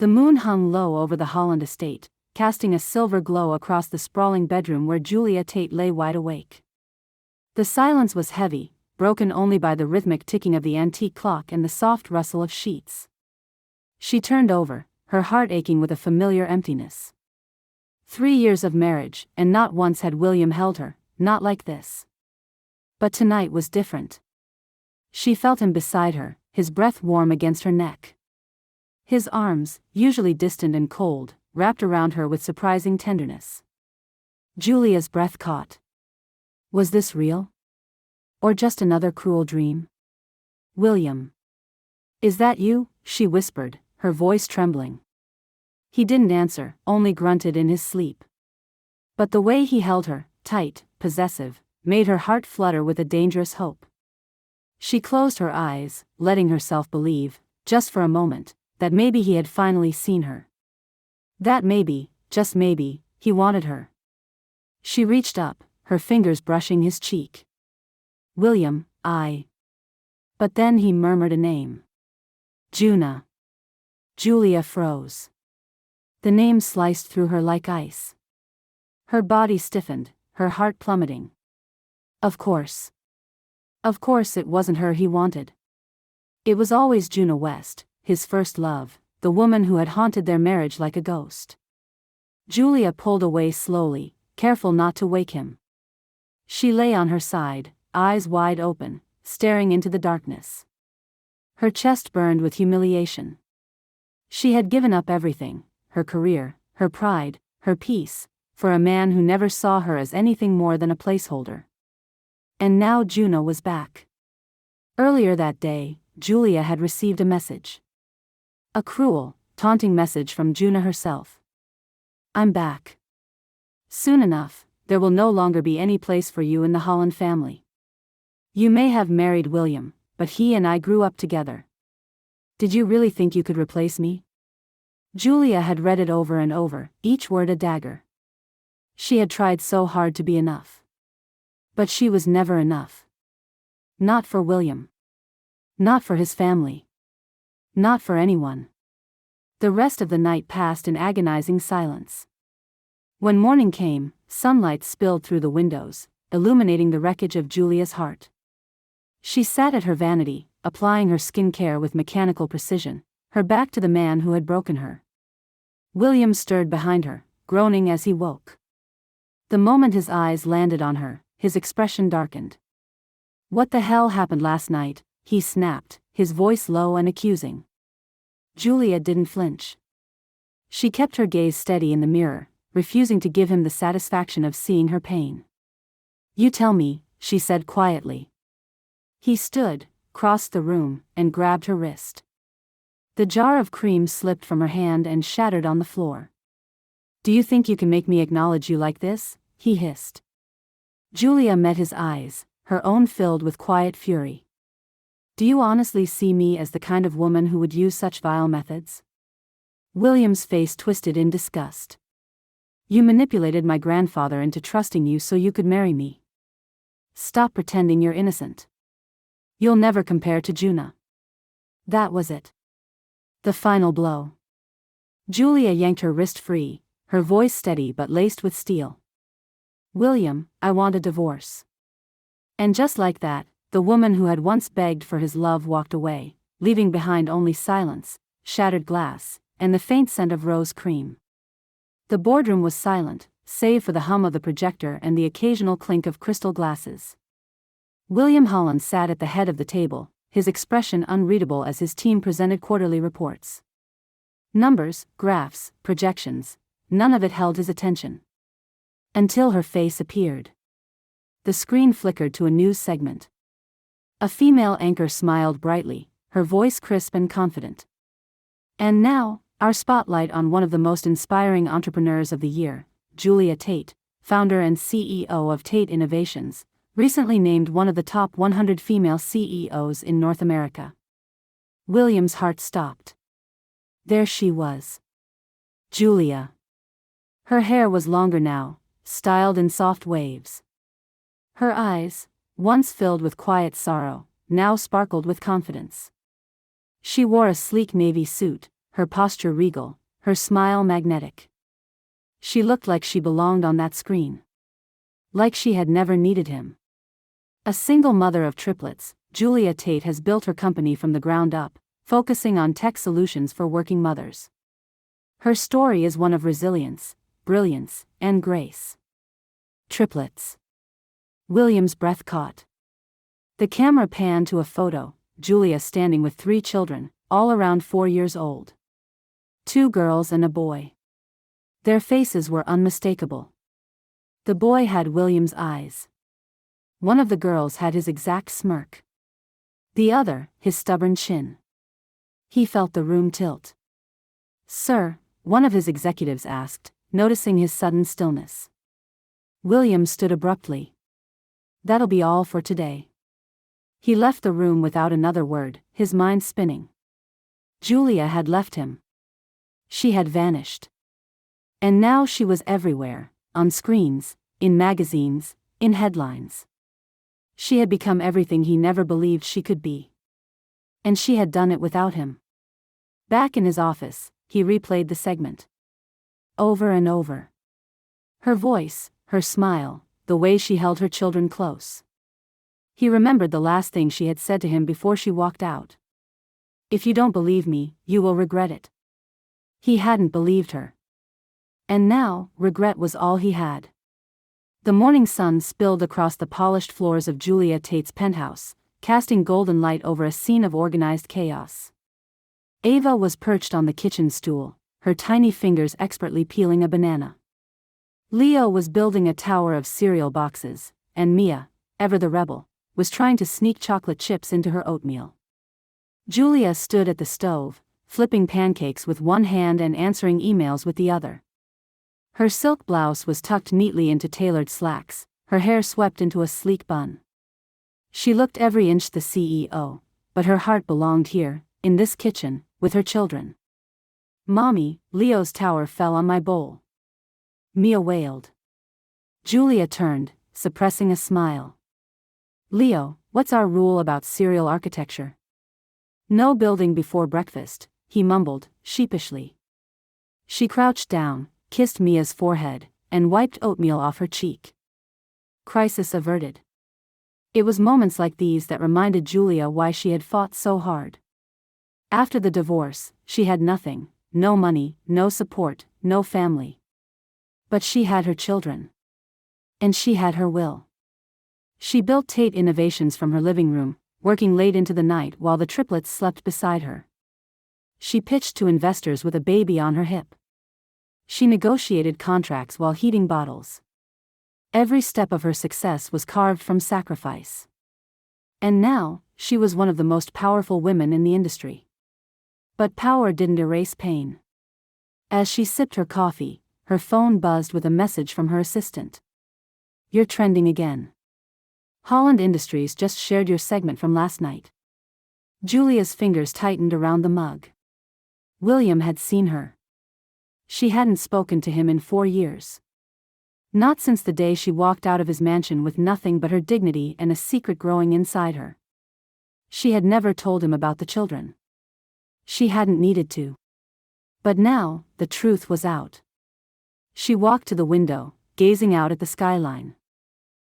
The moon hung low over the Holland estate, casting a silver glow across the sprawling bedroom where Julia Tate lay wide awake. The silence was heavy, broken only by the rhythmic ticking of the antique clock and the soft rustle of sheets. She turned over, her heart aching with a familiar emptiness. 3 years of marriage, and not once had William held her, not like this. But tonight was different. She felt him beside her, his breath warm against her neck. His arms, usually distant and cold, wrapped around her with surprising tenderness. Julia's breath caught. Was this real? Or just another cruel dream? "William. Is that you?" she whispered, her voice trembling. He didn't answer, only grunted in his sleep. But the way he held her, tight, possessive, made her heart flutter with a dangerous hope. She closed her eyes, letting herself believe, just for a moment, that maybe he had finally seen her. That maybe, just maybe, he wanted her. She reached up, her fingers brushing his cheek. "William, I..." But then he murmured a name. "Juna." Julia froze. The name sliced through her like ice. Her body stiffened, her heart plummeting. Of course. Of course it wasn't her he wanted. It was always Juna West, his first love, the woman who had haunted their marriage like a ghost. Julia pulled away slowly, careful not to wake him. She lay on her side, eyes wide open, staring into the darkness. Her chest burned with humiliation. She had given up everything, her career, her pride, her peace, for a man who never saw her as anything more than a placeholder. And now Juna was back. Earlier that day, Julia had received a message. A cruel, taunting message from Juna herself. "I'm back. Soon enough, there will no longer be any place for you in the Holland family. You may have married William, but he and I grew up together. Did you really think you could replace me?" Julia had read it over and over, each word a dagger. She had tried so hard to be enough. But she was never enough. Not for William. Not for his family. Not for anyone. The rest of the night passed in agonizing silence. When morning came, sunlight spilled through the windows, illuminating the wreckage of Julia's heart. She sat at her vanity, applying her skin care with mechanical precision, her back to the man who had broken her. William stirred behind her, groaning as he woke. The moment his eyes landed on her, his expression darkened. "What the hell happened last night?" he snapped, his voice low and accusing. Julia didn't flinch. She kept her gaze steady in the mirror, refusing to give him the satisfaction of seeing her pain. "You tell me," she said quietly. He stood, crossed the room, and grabbed her wrist. The jar of cream slipped from her hand and shattered on the floor. "Do you think you can make me acknowledge you like this?" he hissed. Julia met his eyes, her own filled with quiet fury. "Do you honestly see me as the kind of woman who would use such vile methods?" William's face twisted in disgust. "You manipulated my grandfather into trusting you so you could marry me. Stop pretending you're innocent. You'll never compare to Juna." That was it. The final blow. Julia yanked her wrist free, her voice steady but laced with steel. "William, I want a divorce." And just like that, the woman who had once begged for his love walked away, leaving behind only silence, shattered glass, and the faint scent of rose cream. The boardroom was silent, save for the hum of the projector and the occasional clink of crystal glasses. William Holland sat at the head of the table, his expression unreadable as his team presented quarterly reports. Numbers, graphs, projections, none of it held his attention. Until her face appeared. The screen flickered to a news segment. A female anchor smiled brightly, her voice crisp and confident. "And now, our spotlight on one of the most inspiring entrepreneurs of the year, Julia Tate, founder and CEO of Tate Innovations, recently named one of the top 100 female CEOs in North America." William's heart stopped. There she was. Julia. Her hair was longer now, styled in soft waves. Her eyes, once filled with quiet sorrow, now sparkled with confidence. She wore a sleek navy suit, her posture regal, her smile magnetic. She looked like she belonged on that screen. Like she had never needed him. A single mother of triplets, Julia Tate has built her company from the ground up, focusing on tech solutions for working mothers. Her story is one of resilience, brilliance, and grace. Triplets. William's breath caught. The camera panned to a photo, Julia standing with 3 children, all around 4 years old. 2 girls and a boy. Their faces were unmistakable. The boy had William's eyes. One of the girls had his exact smirk. The other, his stubborn chin. He felt the room tilt. "Sir," one of his executives asked, noticing his sudden stillness. William stood abruptly. "That'll be all for today." He left the room without another word, his mind spinning. Julia had left him. She had vanished. And now she was everywhere, on screens, in magazines, in headlines. She had become everything he never believed she could be. And she had done it without him. Back in his office, he replayed the segment. Over and over. Her voice, her smile, the way she held her children close. He remembered the last thing she had said to him before she walked out. "If you don't believe me, you will regret it." He hadn't believed her. And now, regret was all he had. The morning sun spilled across the polished floors of Julia Tate's penthouse, casting golden light over a scene of organized chaos. Ava was perched on the kitchen stool, her tiny fingers expertly peeling a banana. Leo was building a tower of cereal boxes, and Mia, ever the rebel, was trying to sneak chocolate chips into her oatmeal. Julia stood at the stove, flipping pancakes with one hand and answering emails with the other. Her silk blouse was tucked neatly into tailored slacks, her hair swept into a sleek bun. She looked every inch the CEO, but her heart belonged here, in this kitchen, with her children. "Mommy, Leo's tower fell on my bowl," Mia wailed. Julia turned, suppressing a smile. "Leo, what's our rule about cereal architecture?" "No building before breakfast," he mumbled, sheepishly. She crouched down, kissed Mia's forehead, and wiped oatmeal off her cheek. Crisis averted. It was moments like these that reminded Julia why she had fought so hard. After the divorce, she had nothing, no money, no support, no family. But she had her children. And she had her will. She built Tate Innovations from her living room, working late into the night while the triplets slept beside her. She pitched to investors with a baby on her hip. She negotiated contracts while heating bottles. Every step of her success was carved from sacrifice. And now, she was one of the most powerful women in the industry. But power didn't erase pain. As she sipped her coffee, her phone buzzed with a message from her assistant. "You're trending again. Holland Industries just shared your segment from last night." Julia's fingers tightened around the mug. William had seen her. She hadn't spoken to him in 4 years. Not since the day she walked out of his mansion with nothing but her dignity and a secret growing inside her. She had never told him about the children. She hadn't needed to. But now, the truth was out. She walked to the window, gazing out at the skyline.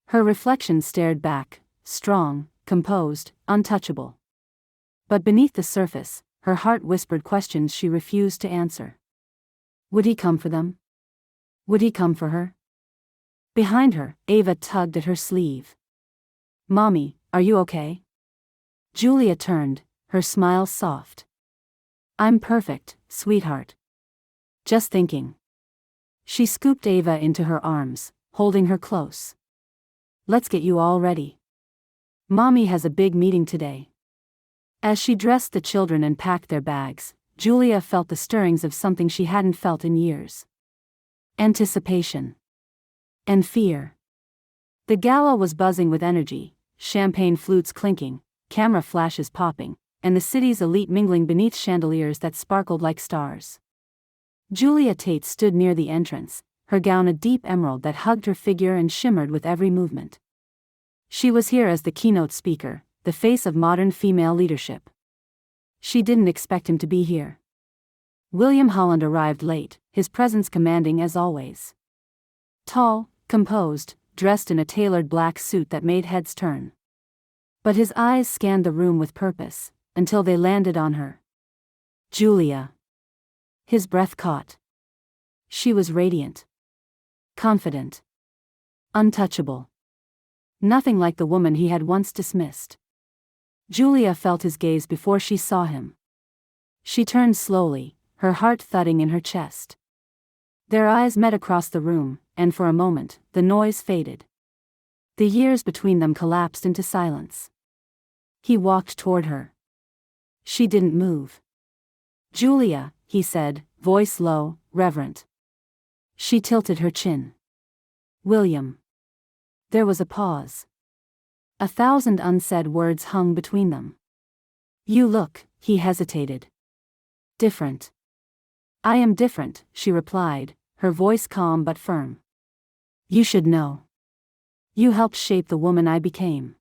Her reflection stared back, strong, composed, untouchable. But beneath the surface, her heart whispered questions she refused to answer. Would he come for them? Would he come for her? Behind her, Ava tugged at her sleeve. "Mommy, are you okay?" Julia turned, her smile soft. "I'm perfect, sweetheart. Just thinking." She scooped Ava into her arms, holding her close. "Let's get you all ready. Mommy has a big meeting today." As she dressed the children and packed their bags, Julia felt the stirrings of something she hadn't felt in years. Anticipation. And fear. The gala was buzzing with energy, champagne flutes clinking, camera flashes popping, and the city's elite mingling beneath chandeliers that sparkled like stars. Julia Tate stood near the entrance, her gown a deep emerald that hugged her figure and shimmered with every movement. She was here as the keynote speaker, the face of modern female leadership. She didn't expect him to be here. William Holland arrived late, his presence commanding as always. Tall, composed, dressed in a tailored black suit that made heads turn. But his eyes scanned the room with purpose, until they landed on her. Julia. His breath caught. She was radiant. Confident. Untouchable. Nothing like the woman he had once dismissed. Julia felt his gaze before she saw him. She turned slowly, her heart thudding in her chest. Their eyes met across the room, and for a moment, the noise faded. The years between them collapsed into silence. He walked toward her. She didn't move. "Julia," he said, voice low, reverent. She tilted her chin. "William." There was a pause. 1,000 unsaid words hung between them. "You look," he hesitated. "Different." "I am different," she replied, her voice calm but firm. "You should know. You helped shape the woman I became."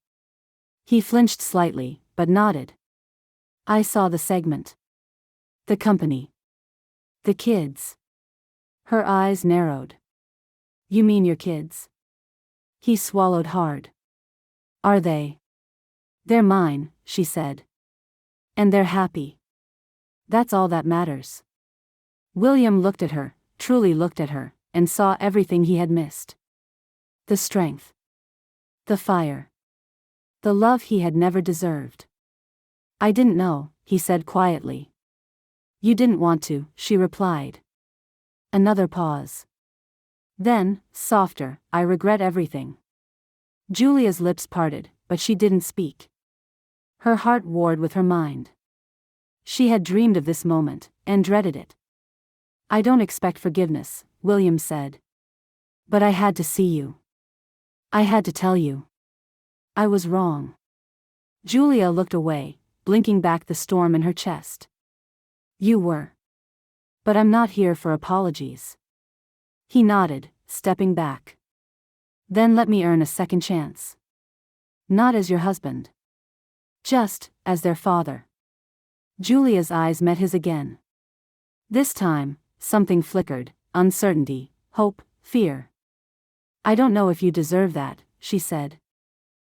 He flinched slightly, but nodded. "I saw the segment. The company. The kids." Her eyes narrowed. "You mean your kids?" He swallowed hard. "Are they?" "They're mine," she said. "And they're happy. That's all that matters." William looked at her, truly looked at her, and saw everything he had missed. The strength. The fire. The love he had never deserved. "I didn't know," he said quietly. "You didn't want to," she replied. Another pause. Then, softer, "I regret everything." Julia's lips parted, but she didn't speak. Her heart warred with her mind. She had dreamed of this moment, and dreaded it. "I don't expect forgiveness," William said. "But I had to see you. I had to tell you. I was wrong." Julia looked away, blinking back the storm in her chest. "You were. But I'm not here for apologies." He nodded, stepping back. "Then let me earn a second chance. Not as your husband. Just as their father." Julia's eyes met his again. This time, something flickered, uncertainty, hope, fear. "I don't know if you deserve that," she said.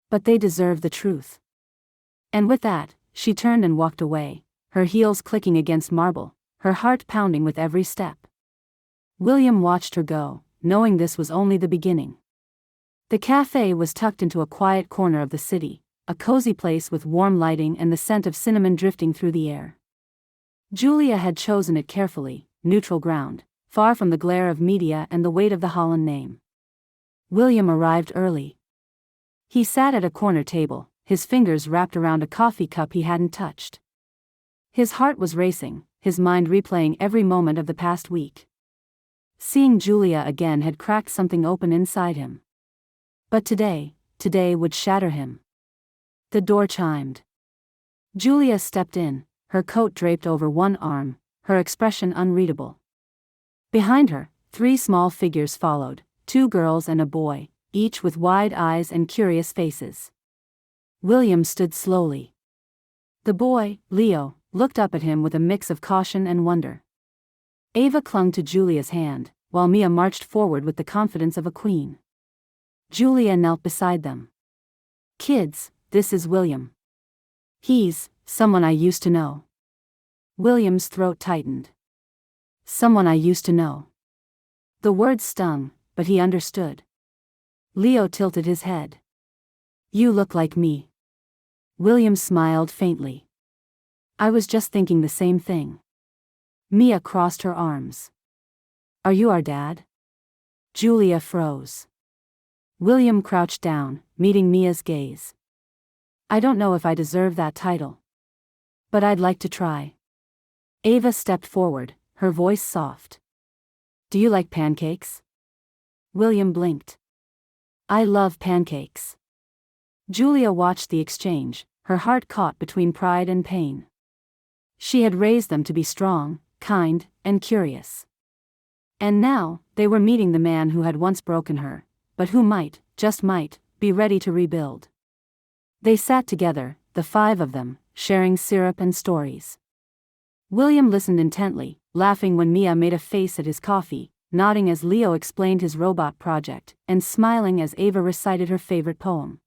"But they deserve the truth." And with that, she turned and walked away, her heels clicking against marble, her heart pounding with every step. William watched her go, knowing this was only the beginning. The cafe was tucked into a quiet corner of the city, a cozy place with warm lighting and the scent of cinnamon drifting through the air. Julia had chosen it carefully, neutral ground, far from the glare of media and the weight of the Holland name. William arrived early. He sat at a corner table, his fingers wrapped around a coffee cup he hadn't touched. His heart was racing, his mind replaying every moment of the past week. Seeing Julia again had cracked something open inside him. But today would shatter him. The door chimed. Julia stepped in, her coat draped over one arm, her expression unreadable. Behind her, 3 small figures followed, 2 girls and a boy, each with wide eyes and curious faces. William stood slowly. The boy, Leo, looked up at him with a mix of caution and wonder. Ava clung to Julia's hand, while Mia marched forward with the confidence of a queen. Julia knelt beside them. "Kids, this is William. He's someone I used to know." William's throat tightened. Someone I used to know. The words stung, but he understood. Leo tilted his head. "You look like me." William smiled faintly. "I was just thinking the same thing." Mia crossed her arms. "Are you our dad?" Julia froze. William crouched down, meeting Mia's gaze. "I don't know if I deserve that title. But I'd like to try." Ava stepped forward, her voice soft. "Do you like pancakes?" William blinked. "I love pancakes." Julia watched the exchange, her heart caught between pride and pain. She had raised them to be strong, kind, and curious. And now, they were meeting the man who had once broken her, but who might, just might, be ready to rebuild. They sat together, the 5 of them, sharing syrup and stories. William listened intently, laughing when Mia made a face at his coffee, nodding as Leo explained his robot project, and smiling as Ava recited her favorite poem.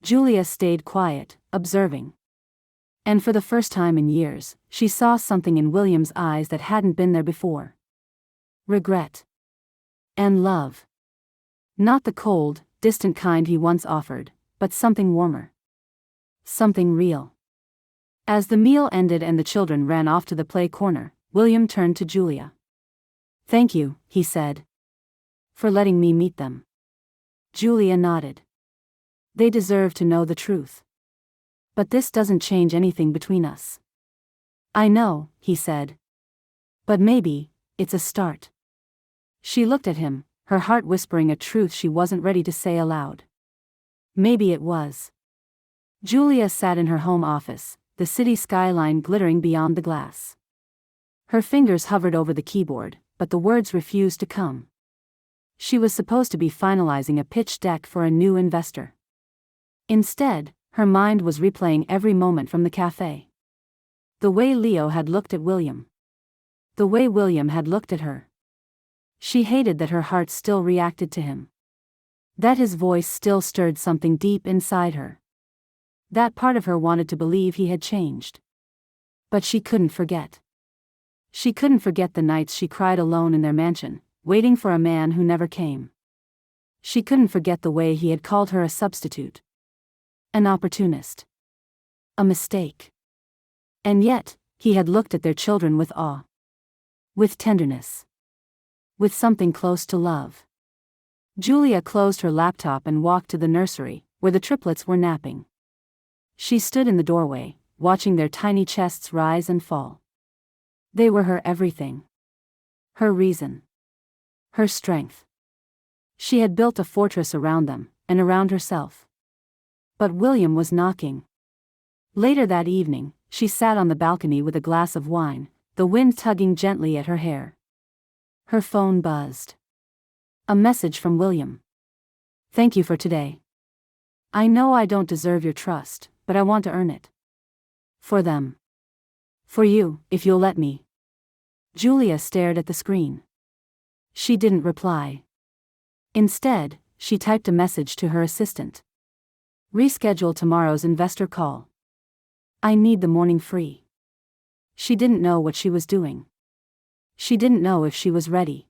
Julia stayed quiet, observing. And for the first time in years, she saw something in William's eyes that hadn't been there before. Regret. And love. Not the cold, distant kind he once offered, but something warmer. Something real. As the meal ended and the children ran off to the play corner, William turned to Julia. "Thank you," he said, "for letting me meet them." Julia nodded. "They deserve to know the truth. But this doesn't change anything between us." "I know," he said. "But maybe it's a start." She looked at him, her heart whispering a truth she wasn't ready to say aloud. Maybe it was. Julia sat in her home office, the city skyline glittering beyond the glass. Her fingers hovered over the keyboard, but the words refused to come. She was supposed to be finalizing a pitch deck for a new investor. Instead, her mind was replaying every moment from the cafe. The way Leo had looked at William. The way William had looked at her. She hated that her heart still reacted to him. That his voice still stirred something deep inside her. That part of her wanted to believe he had changed. But she couldn't forget. She couldn't forget the nights she cried alone in their mansion, waiting for a man who never came. She couldn't forget the way he had called her a substitute. An opportunist. A mistake. And yet, he had looked at their children with awe. With tenderness. With something close to love. Julia closed her laptop and walked to the nursery, where the triplets were napping. She stood in the doorway, watching their tiny chests rise and fall. They were her everything. Her reason. Her strength. She had built a fortress around them, and around herself. But William was knocking. Later that evening, she sat on the balcony with a glass of wine, the wind tugging gently at her hair. Her phone buzzed. A message from William. "Thank you for today. I know I don't deserve your trust, but I want to earn it. For them. For you, if you'll let me." Julia stared at the screen. She didn't reply. Instead, she typed a message to her assistant. "Reschedule tomorrow's investor call. I need the morning free." She didn't know what she was doing. She didn't know if she was ready.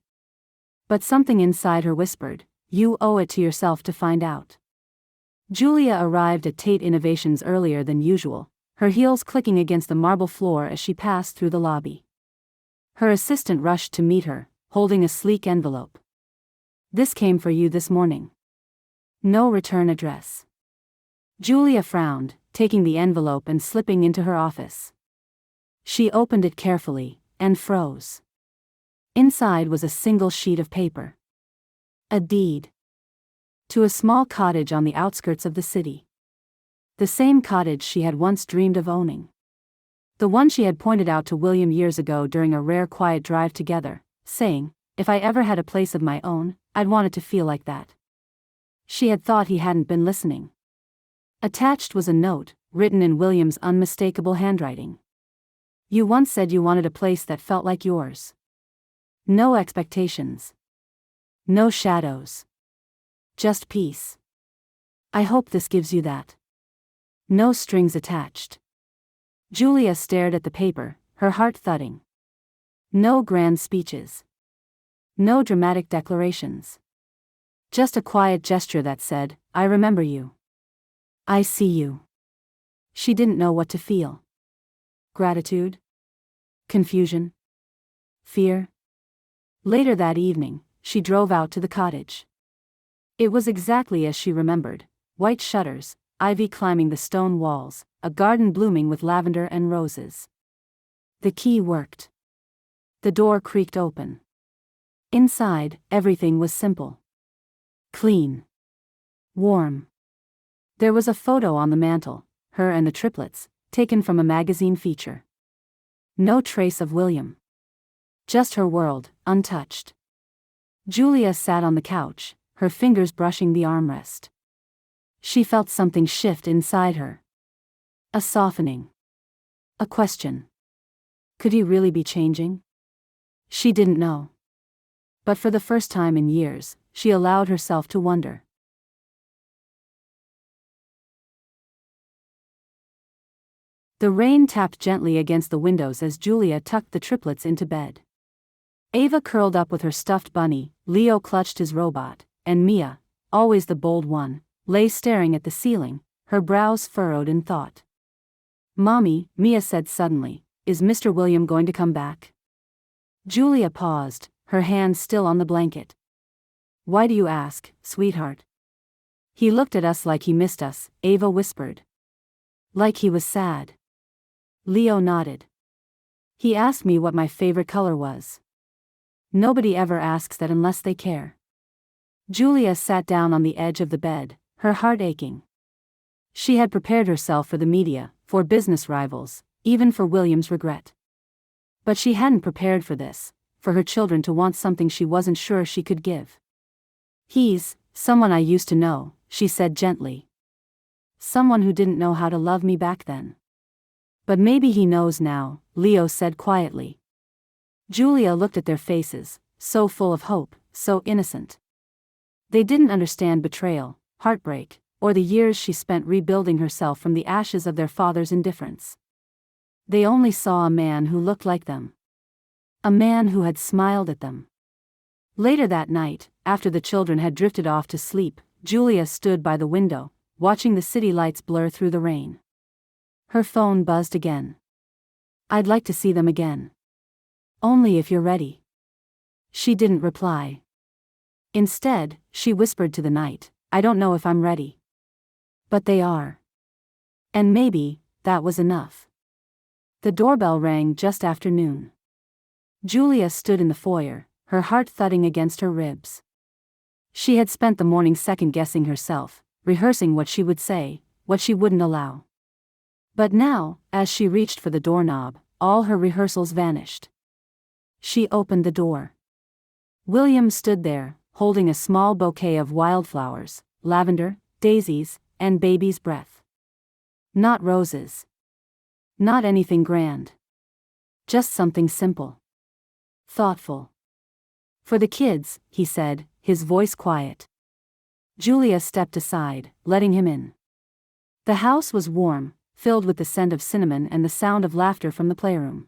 But something inside her whispered, "You owe it to yourself to find out." Julia arrived at Tate Innovations earlier than usual, her heels clicking against the marble floor as she passed through the lobby. Her assistant rushed to meet her, holding a sleek envelope. "This came for you this morning. No return address." Julia frowned, taking the envelope and slipping into her office. She opened it carefully, and froze. Inside was a single sheet of paper. A deed. To a small cottage on the outskirts of the city. The same cottage she had once dreamed of owning. The one she had pointed out to William years ago during a rare quiet drive together, saying, "If I ever had a place of my own, I'd want it to feel like that." She had thought he hadn't been listening. Attached was a note, written in William's unmistakable handwriting. "You once said you wanted a place that felt like yours. No expectations. No shadows. Just peace. I hope this gives you that. No strings attached." Julia stared at the paper, her heart thudding. No grand speeches. No dramatic declarations. Just a quiet gesture that said, "I remember you. I see you." She didn't know what to feel. Gratitude? Confusion? Fear? Later that evening, she drove out to the cottage. It was exactly as she remembered: white shutters, ivy climbing the stone walls, a garden blooming with lavender and roses. The key worked. The door creaked open. Inside, everything was simple. Clean. Warm. There was a photo on the mantel, her and the triplets, taken from a magazine feature. No trace of William. Just her world, untouched. Julia sat on the couch, her fingers brushing the armrest. She felt something shift inside her. A softening. A question. Could he really be changing? She didn't know. But for the first time in years, she allowed herself to wonder. The rain tapped gently against the windows as Julia tucked the triplets into bed. Ava curled up with her stuffed bunny, Leo clutched his robot, and Mia, always the bold one, lay staring at the ceiling, her brows furrowed in thought. "Mommy," Mia said suddenly, "is Mr. William going to come back?" Julia paused, her hands still on the blanket. "Why do you ask, sweetheart?" "He looked at us like he missed us," Ava whispered. "Like he was sad." Leo nodded. "He asked me what my favorite color was." "Nobody ever asks that unless they care." Julia sat down on the edge of the bed, her heart aching. She had prepared herself for the media, for business rivals, even for William's regret. But she hadn't prepared for this, for her children to want something she wasn't sure she could give. "He's someone I used to know," she said gently. "Someone who didn't know how to love me back then. But maybe he knows now," Leo said quietly. Julia looked at their faces, so full of hope, so innocent. They didn't understand betrayal, heartbreak, or the years she spent rebuilding herself from the ashes of their father's indifference. They only saw a man who looked like them. A man who had smiled at them. Later that night, after the children had drifted off to sleep, Julia stood by the window, watching the city lights blur through the rain. Her phone buzzed again. "I'd like to see them again. Only if you're ready." She didn't reply. Instead, she whispered to the night, "I don't know if I'm ready. But they are." And maybe that was enough. The doorbell rang just after noon. Julia stood in the foyer, her heart thudding against her ribs. She had spent the morning second-guessing herself, rehearsing what she would say, what she wouldn't allow. But now, as she reached for the doorknob, all her rehearsals vanished. She opened the door. William stood there, holding a small bouquet of wildflowers, lavender, daisies, and baby's breath. Not roses. Not anything grand. Just something simple. Thoughtful. "For the kids," he said, his voice quiet. Julia stepped aside, letting him in. The house was warm, filled with the scent of cinnamon and the sound of laughter from the playroom.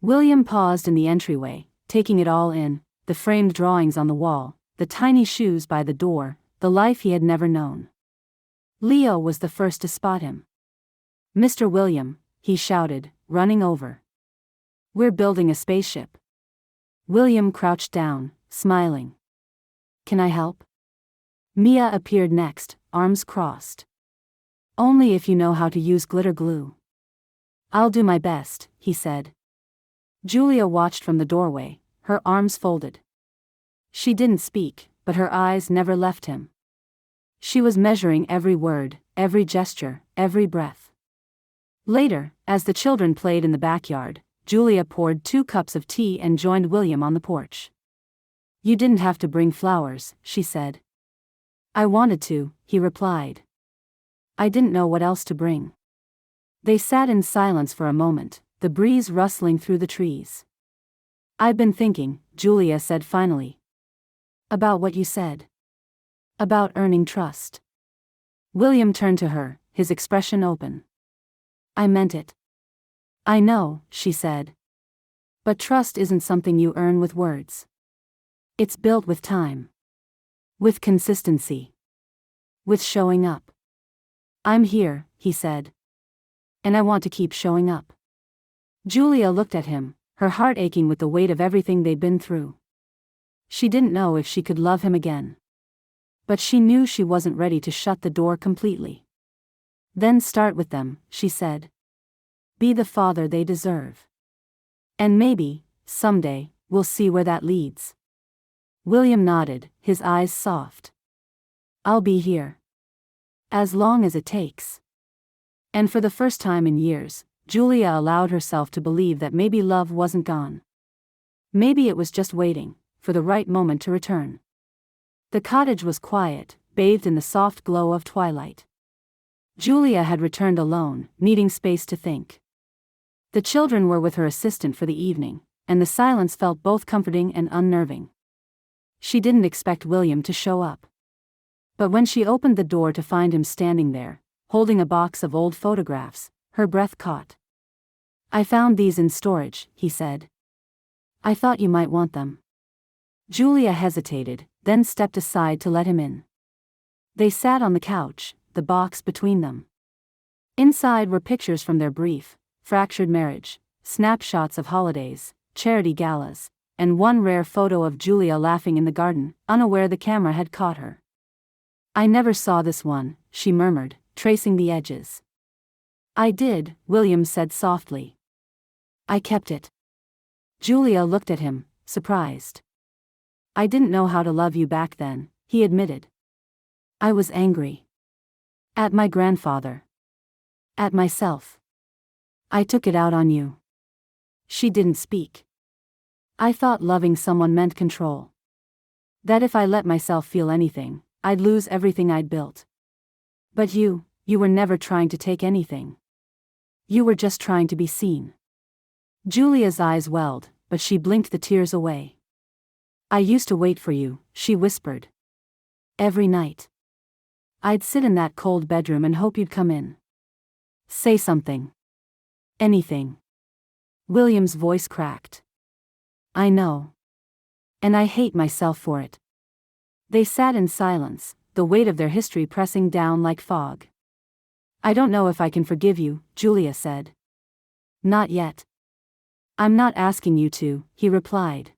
William paused in the entryway, taking it all in, the framed drawings on the wall, the tiny shoes by the door, the life he had never known. Leo was the first to spot him. "Mr. William," he shouted, running over. "We're building a spaceship." William crouched down, smiling. "Can I help?" Mia appeared next, arms crossed. "Only if you know how to use glitter glue." "I'll do my best," he said. Julia watched from the doorway, her arms folded. She didn't speak, but her eyes never left him. She was measuring every word, every gesture, every breath. Later, as the children played in the backyard, Julia poured 2 cups of tea and joined William on the porch. "You didn't have to bring flowers," she said. "I wanted to," he replied. "I didn't know what else to bring." They sat in silence for a moment, the breeze rustling through the trees. "I've been thinking," Julia said finally. "About what you said. About earning trust." William turned to her, his expression open. "I meant it." "I know," she said. "But trust isn't something you earn with words. It's built with time. With consistency. With showing up." "I'm here," he said. "And I want to keep showing up." Julia looked at him, her heart aching with the weight of everything they'd been through. She didn't know if she could love him again. But she knew she wasn't ready to shut the door completely. "Then start with them," she said. "Be the father they deserve. And maybe, someday, we'll see where that leads." William nodded, his eyes soft. "I'll be here. As long as it takes." And for the first time in years, Julia allowed herself to believe that maybe love wasn't gone. Maybe it was just waiting, for the right moment to return. The cottage was quiet, bathed in the soft glow of twilight. Julia had returned alone, needing space to think. The children were with her assistant for the evening, and the silence felt both comforting and unnerving. She didn't expect William to show up. But when she opened the door to find him standing there, holding a box of old photographs, her breath caught. "I found these in storage," he said. "I thought you might want them." Julia hesitated, then stepped aside to let him in. They sat on the couch, the box between them. Inside were pictures from their brief, fractured marriage, snapshots of holidays, charity galas, and one rare photo of Julia laughing in the garden, unaware the camera had caught her. "I never saw this one," she murmured, tracing the edges. "I did," William said softly. "I kept it." Julia looked at him, surprised. "I didn't know how to love you back then," he admitted. "I was angry. At my grandfather. At myself. I took it out on you." She didn't speak. "I thought loving someone meant control. That if I let myself feel anything, I'd lose everything I'd built. But you were never trying to take anything. You were just trying to be seen." Julia's eyes welled, but she blinked the tears away. "I used to wait for you," she whispered. "Every night. I'd sit in that cold bedroom and hope you'd come in. Say something. Anything." William's voice cracked. "I know. And I hate myself for it." They sat in silence, the weight of their history pressing down like fog. "I don't know if I can forgive you," Julia said. "Not yet." "I'm not asking you to," he replied.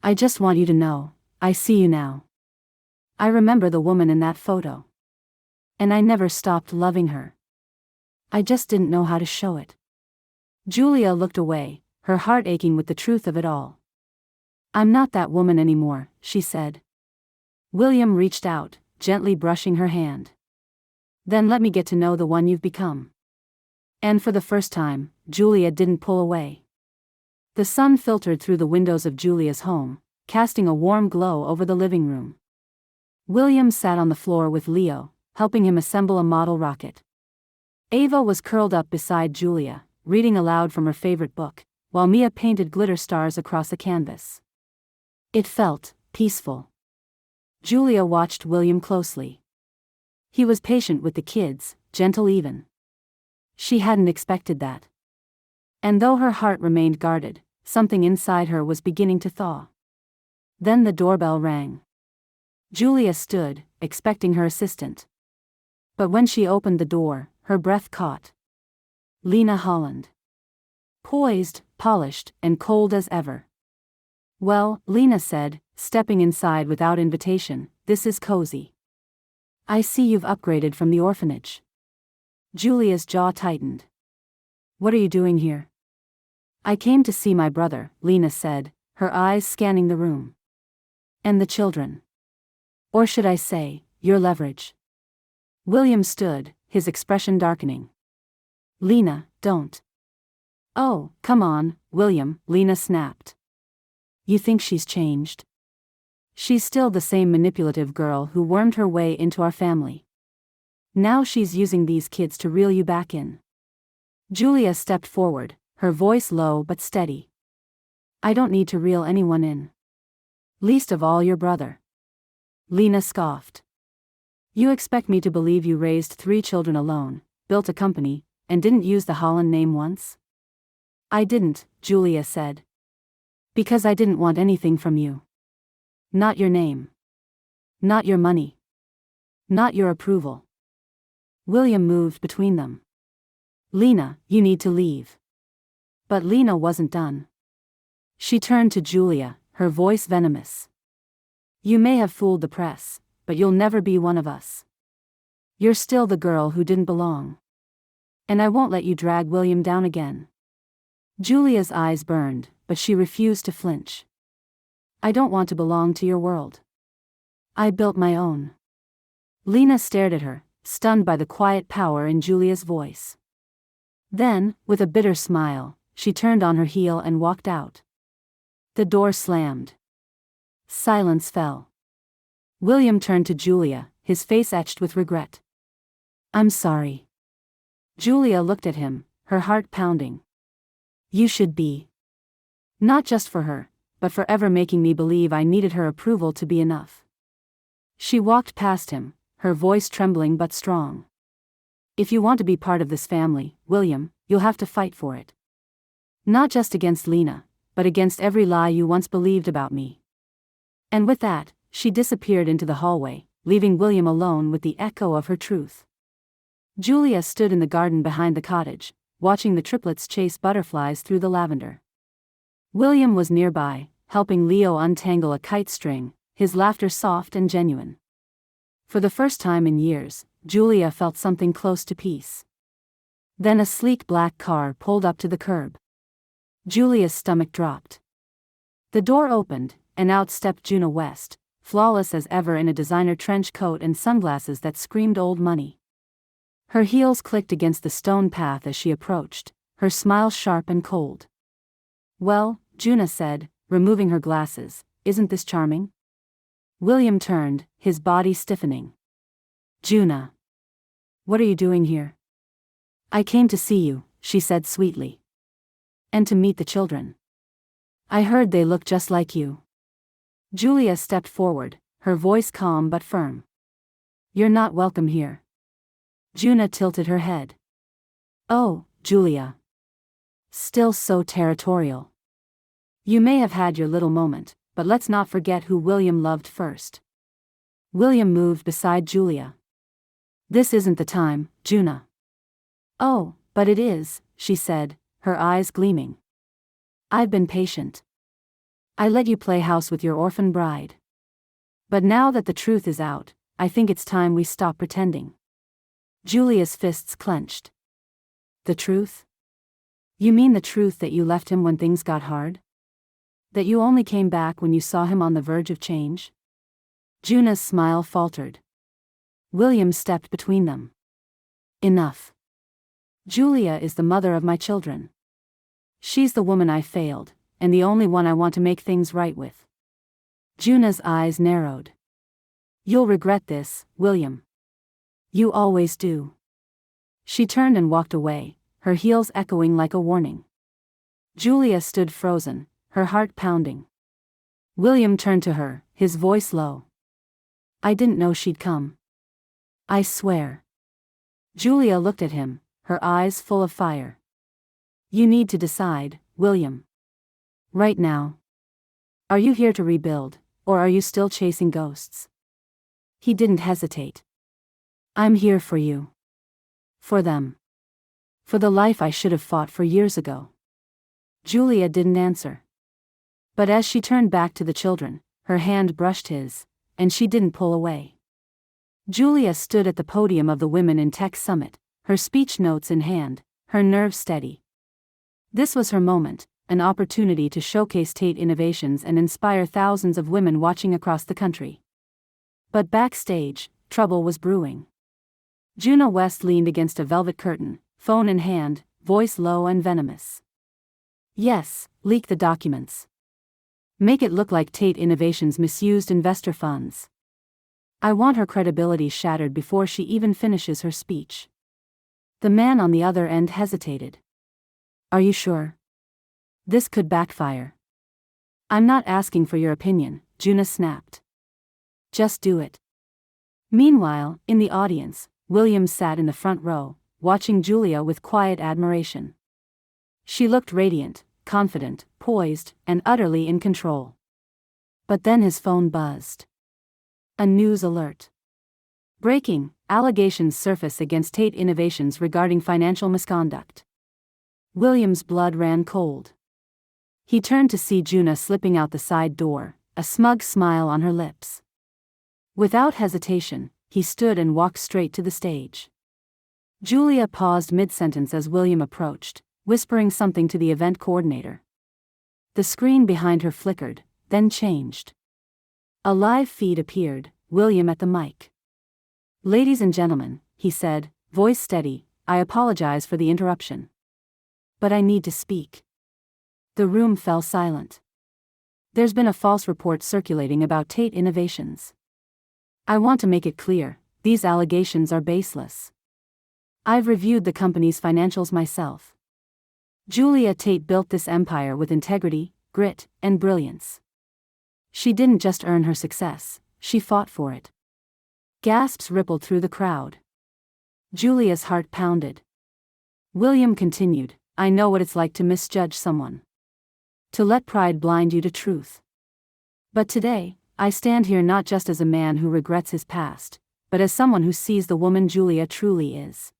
"I just want you to know, I see you now. I remember the woman in that photo. And I never stopped loving her. I just didn't know how to show it." Julia looked away, her heart aching with the truth of it all. "I'm not that woman anymore," she said. William reached out, gently brushing her hand. "Then let me get to know the one you've become." And for the first time, Julia didn't pull away. The sun filtered through the windows of Julia's home, casting a warm glow over the living room. William sat on the floor with Leo, helping him assemble a model rocket. Ava was curled up beside Julia, reading aloud from her favorite book, while Mia painted glitter stars across a canvas. It felt peaceful. Julia watched William closely. He was patient with the kids, gentle even. She hadn't expected that. And though her heart remained guarded, something inside her was beginning to thaw. Then the doorbell rang. Julia stood, expecting her assistant. But when she opened the door, her breath caught. Lena Holland. Poised, polished, and cold as ever. "Well," Lena said, stepping inside without invitation, "this is cozy. I see you've upgraded from the orphanage." Julia's jaw tightened. "What are you doing here?" "I came to see my brother," Lena said, her eyes scanning the room. "And the children. Or should I say, your leverage." William stood, his expression darkening. "Lena, don't." "Oh, come on, William," Lena snapped. "You think she's changed? She's still the same manipulative girl who wormed her way into our family. Now she's using these kids to reel you back in." Julia stepped forward, her voice low but steady. "I don't need to reel anyone in. Least of all your brother." Lena scoffed. "You expect me to believe you raised 3 children alone, built a company, and didn't use the Holland name once?" "I didn't," Julia said. "Because I didn't want anything from you. Not your name. Not your money. Not your approval." William moved between them. "Lena, you need to leave." But Lena wasn't done. She turned to Julia, her voice venomous. "You may have fooled the press, but you'll never be one of us. You're still the girl who didn't belong. And I won't let you drag William down again." Julia's eyes burned, but she refused to flinch. "I don't want to belong to your world. I built my own." Lena stared at her, stunned by the quiet power in Julia's voice. Then, with a bitter smile, she turned on her heel and walked out. The door slammed. Silence fell. William turned to Julia, his face etched with regret. "I'm sorry." Julia looked at him, her heart pounding. You should be. Not just for her, but forever making me believe I needed her approval to be enough. She walked past him, her voice trembling but strong. If you want to be part of this family, William, you'll have to fight for it. Not just against Lena, but against every lie you once believed about me. And with that, she disappeared into the hallway, leaving William alone with the echo of her truth. Julia stood in the garden behind the cottage, watching the triplets chase butterflies through the lavender. William was nearby, helping Leo untangle a kite string, his laughter soft and genuine. For the first time in years, Julia felt something close to peace. Then a sleek black car pulled up to the curb. Julia's stomach dropped. The door opened, and out stepped Juna West, flawless as ever in a designer trench coat and sunglasses that screamed old money. Her heels clicked against the stone path as she approached, her smile sharp and cold. "Well," Juna said, removing her glasses, "isn't this charming?" William turned, his body stiffening. "Juna. What are you doing here?" "I came to see you," she said sweetly. "And to meet the children. I heard they look just like you." Julia stepped forward, her voice calm but firm. "You're not welcome here." Juna tilted her head. "Oh, Julia. Still so territorial. You may have had your little moment, but let's not forget who William loved first." William moved beside Julia. "This isn't the time, Juna." "Oh, but it is," she said, her eyes gleaming. "I've been patient. I let you play house with your orphan bride. But now that the truth is out, I think it's time we stop pretending." Julia's fists clenched. "The truth? You mean the truth that you left him when things got hard? That you only came back when you saw him on the verge of change?" Juna's smile faltered. William stepped between them. "Enough. Julia is the mother of my children. She's the woman I failed, and the only one I want to make things right with." Juna's eyes narrowed. "You'll regret this, William. You always do." She turned and walked away, her heels echoing like a warning. Julia stood frozen, her heart pounding. William turned to her, his voice low. "I didn't know she'd come. I swear." Julia looked at him, her eyes full of fire. "You need to decide, William. Right now. Are you here to rebuild, or are you still chasing ghosts?" He didn't hesitate. "I'm here for you. For them. For the life I should have fought for years ago." Julia didn't answer. But as she turned back to the children, her hand brushed his, and she didn't pull away. Julia stood at the podium of the Women in Tech Summit, her speech notes in hand, her nerves steady. This was her moment, an opportunity to showcase Tate innovations and inspire thousands of women watching across the country. But backstage, trouble was brewing. Juna West leaned against a velvet curtain, phone in hand, voice low and venomous. "Yes, leak the documents. Make it look like Tate Innovations misused investor funds. I want her credibility shattered before she even finishes her speech." The man on the other end hesitated. "Are you sure? This could backfire." "I'm not asking for your opinion," Juna snapped. "Just do it." Meanwhile, in the audience, William sat in the front row, watching Julia with quiet admiration. She looked radiant, confident, poised, and utterly in control. But then his phone buzzed. A news alert. "Breaking, allegations surface against Tate Innovations regarding financial misconduct." William's blood ran cold. He turned to see Juna slipping out the side door, a smug smile on her lips. Without hesitation, he stood and walked straight to the stage. Julia paused mid-sentence as William approached, whispering something to the event coordinator. The screen behind her flickered, then changed. A live feed appeared, William at the mic. "Ladies and gentlemen," he said, voice steady, "I apologize for the interruption. But I need to speak." The room fell silent. "There's been a false report circulating about Tate Innovations. I want to make it clear, these allegations are baseless. I've reviewed the company's financials myself." Julia Tate built this empire with integrity, grit, and brilliance. She didn't just earn her success, she fought for it. Gasps rippled through the crowd. Julia's heart pounded. William continued, I know what it's like to misjudge someone. To let pride blind you to truth. But today, I stand here not just as a man who regrets his past, but as someone who sees the woman Julia truly is.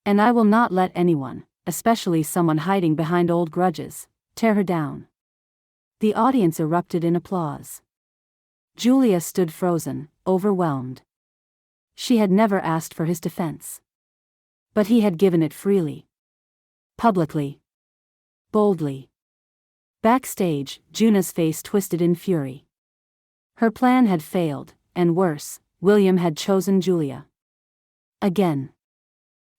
And I will not let anyone, especially someone hiding behind old grudges, tear her down. The audience erupted in applause. Julia stood frozen, overwhelmed. She had never asked for his defense. But he had given it freely. Publicly. Boldly. Backstage, Juna's face twisted in fury. Her plan had failed, and worse, William had chosen Julia. Again.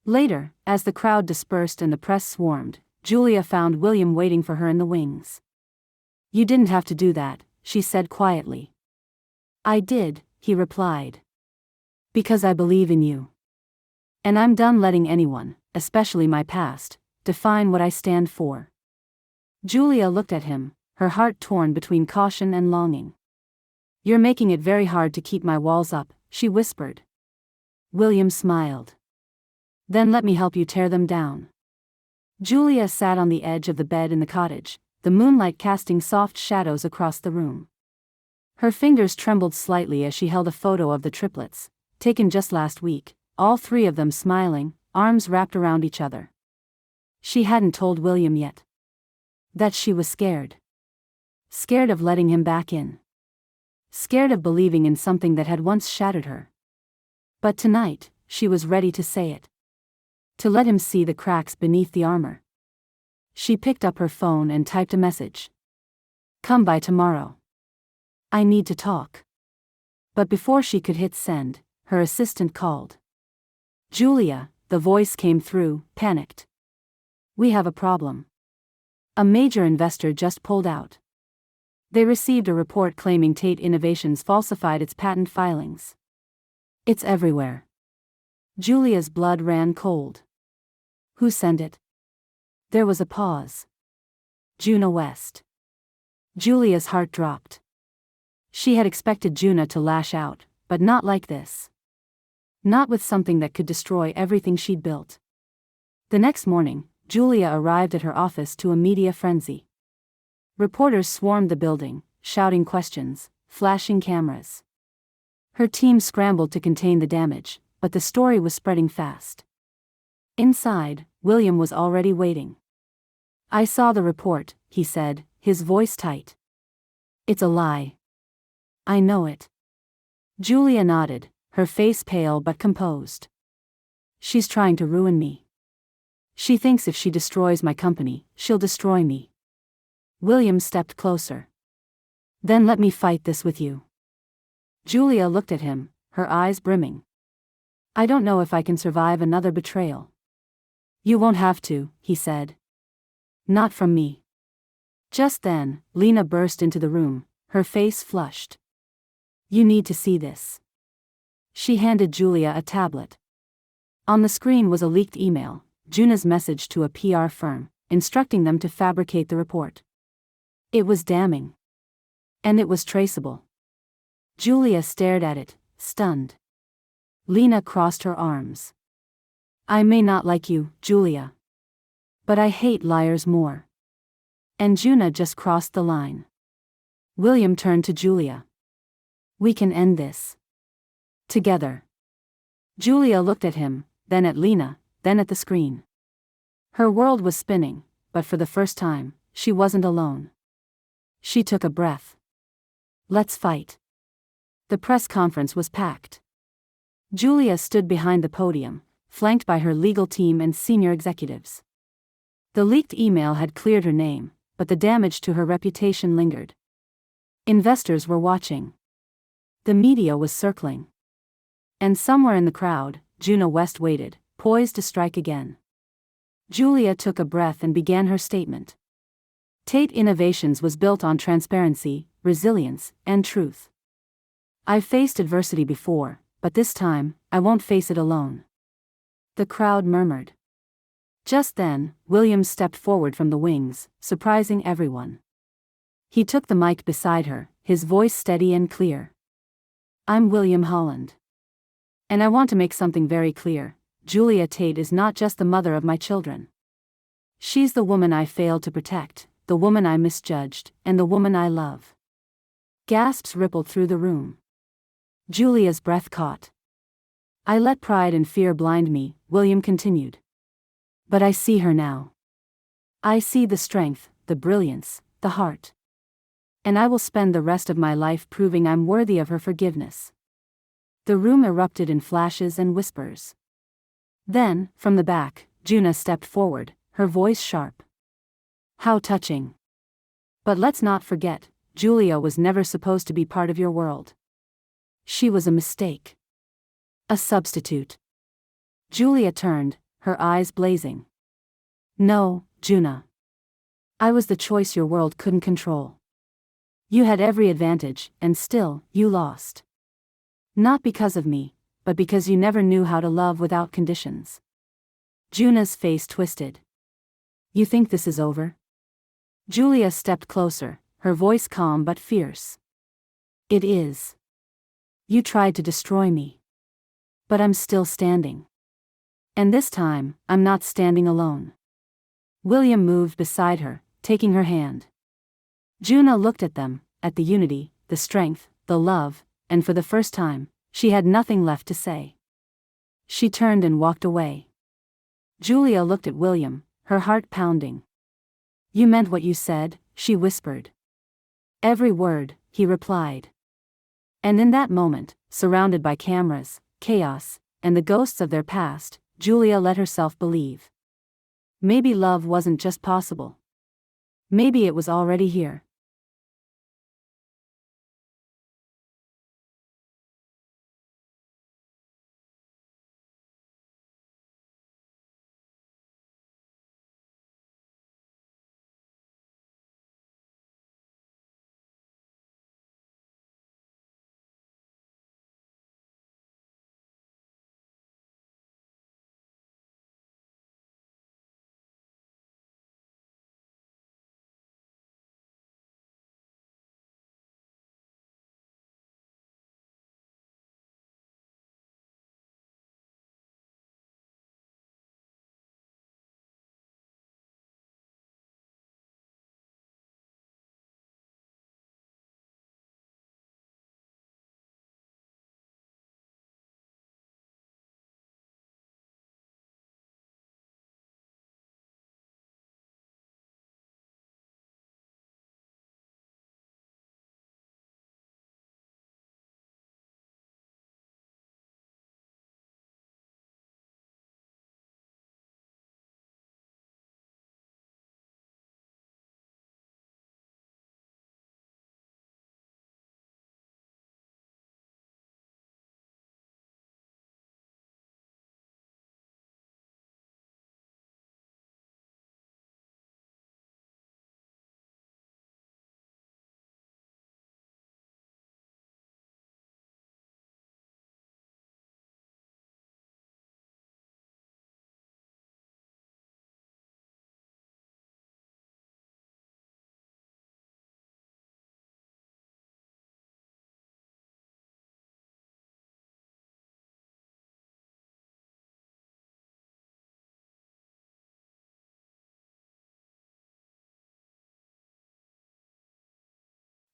Later, as the crowd dispersed and the press swarmed, Julia found William waiting for her in the wings. You didn't have to do that, she said quietly. I did, he replied. Because I believe in you. And I'm done letting anyone, especially my past, define what I stand for. Julia looked at him, her heart torn between caution and longing. You're making it very hard to keep my walls up, she whispered. William smiled. Then let me help you tear them down. Julia sat on the edge of the bed in the cottage, the moonlight casting soft shadows across the room. Her fingers trembled slightly as she held a photo of the triplets, taken just last week, all three of them smiling, arms wrapped around each other. She hadn't told William yet. That she was scared. Scared of letting him back in. Scared of believing in something that had once shattered her. But tonight, she was ready to say it. To let him see the cracks beneath the armor. She picked up her phone and typed a message. Come by tomorrow. I need to talk. But before she could hit send, her assistant called. Julia, the voice came through, panicked. We have a problem. A major investor just pulled out. They received a report claiming Tate Innovations falsified its patent filings. It's everywhere. Julia's blood ran cold. Who sent it? There was a pause. Juna West. Julia's heart dropped. She had expected Juna to lash out, but not like this. Not with something that could destroy everything she'd built. The next morning, Julia arrived at her office to a media frenzy. Reporters swarmed the building, shouting questions, flashing cameras. Her team scrambled to contain the damage, but the story was spreading fast. Inside, William was already waiting. I saw the report, he said, his voice tight. It's a lie. I know it. Julia nodded, her face pale but composed. She's trying to ruin me. She thinks if she destroys my company, she'll destroy me. William stepped closer. Then let me fight this with you. Julia looked at him, her eyes brimming. I don't know if I can survive another betrayal. You won't have to, he said. Not from me. Just then, Lena burst into the room, her face flushed. You need to see this. She handed Julia a tablet. On the screen was a leaked email, Juna's message to a PR firm, instructing them to fabricate the report. It was damning. And it was traceable. Julia stared at it, stunned. Lena crossed her arms. I may not like you, Julia. But I hate liars more. And Juna just crossed the line. William turned to Julia. We can end this. Together. Julia looked at him, then at Lena, then at the screen. Her world was spinning, but for the first time, she wasn't alone. She took a breath. Let's fight. The press conference was packed. Julia stood behind the podium, flanked by her legal team and senior executives. The leaked email had cleared her name, but the damage to her reputation lingered. Investors were watching. The media was circling. And somewhere in the crowd, Juna West waited, poised to strike again. Julia took a breath and began her statement. Tate Innovations was built on transparency, resilience, and truth. I've faced adversity before, but this time, I won't face it alone. The crowd murmured. Just then, William stepped forward from the wings, surprising everyone. He took the mic beside her, his voice steady and clear. "I'm William Holland. And I want to make something very clear. Julia Tate is not just the mother of my children. She's the woman I failed to protect, the woman I misjudged, and the woman I love." Gasps rippled through the room. Julia's breath caught. "I let pride and fear blind me," William continued. "But I see her now. I see the strength, the brilliance, the heart. And I will spend the rest of my life proving I'm worthy of her forgiveness." The room erupted in flashes and whispers. Then, from the back, Juna stepped forward, her voice sharp. "How touching. But let's not forget, Julia was never supposed to be part of your world. She was a mistake. A substitute." Julia turned, her eyes blazing. "No, Juna. I was the choice your world couldn't control. You had every advantage, and still, you lost. Not because of me, but because you never knew how to love without conditions." Juna's face twisted. "You think this is over?" Julia stepped closer, her voice calm but fierce. "It is. You tried to destroy me. But I'm still standing. And this time, I'm not standing alone." William moved beside her, taking her hand. Juna looked at them, at the unity, the strength, the love, and for the first time, she had nothing left to say. She turned and walked away. Julia looked at William, her heart pounding. "You meant what you said," she whispered. "Every word," he replied. And in that moment, surrounded by cameras, chaos, and the ghosts of their past, Julia let herself believe. Maybe love wasn't just possible. Maybe it was already here.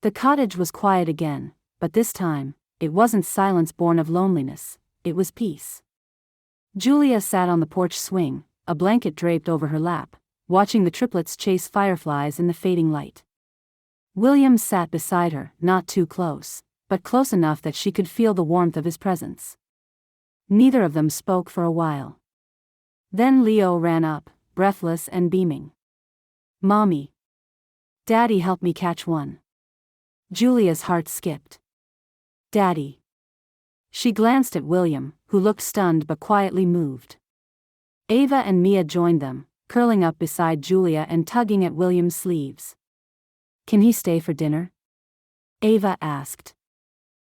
The cottage was quiet again, but this time, it wasn't silence born of loneliness, it was peace. Julia sat on the porch swing, a blanket draped over her lap, watching the triplets chase fireflies in the fading light. William sat beside her, not too close, but close enough that she could feel the warmth of his presence. Neither of them spoke for a while. Then Leo ran up, breathless and beaming. "Mommy. Daddy helped me catch one." Julia's heart skipped. "Daddy." She glanced at William, who looked stunned but quietly moved. Ava and Mia joined them, curling up beside Julia and tugging at William's sleeves. "Can he stay for dinner?" Ava asked.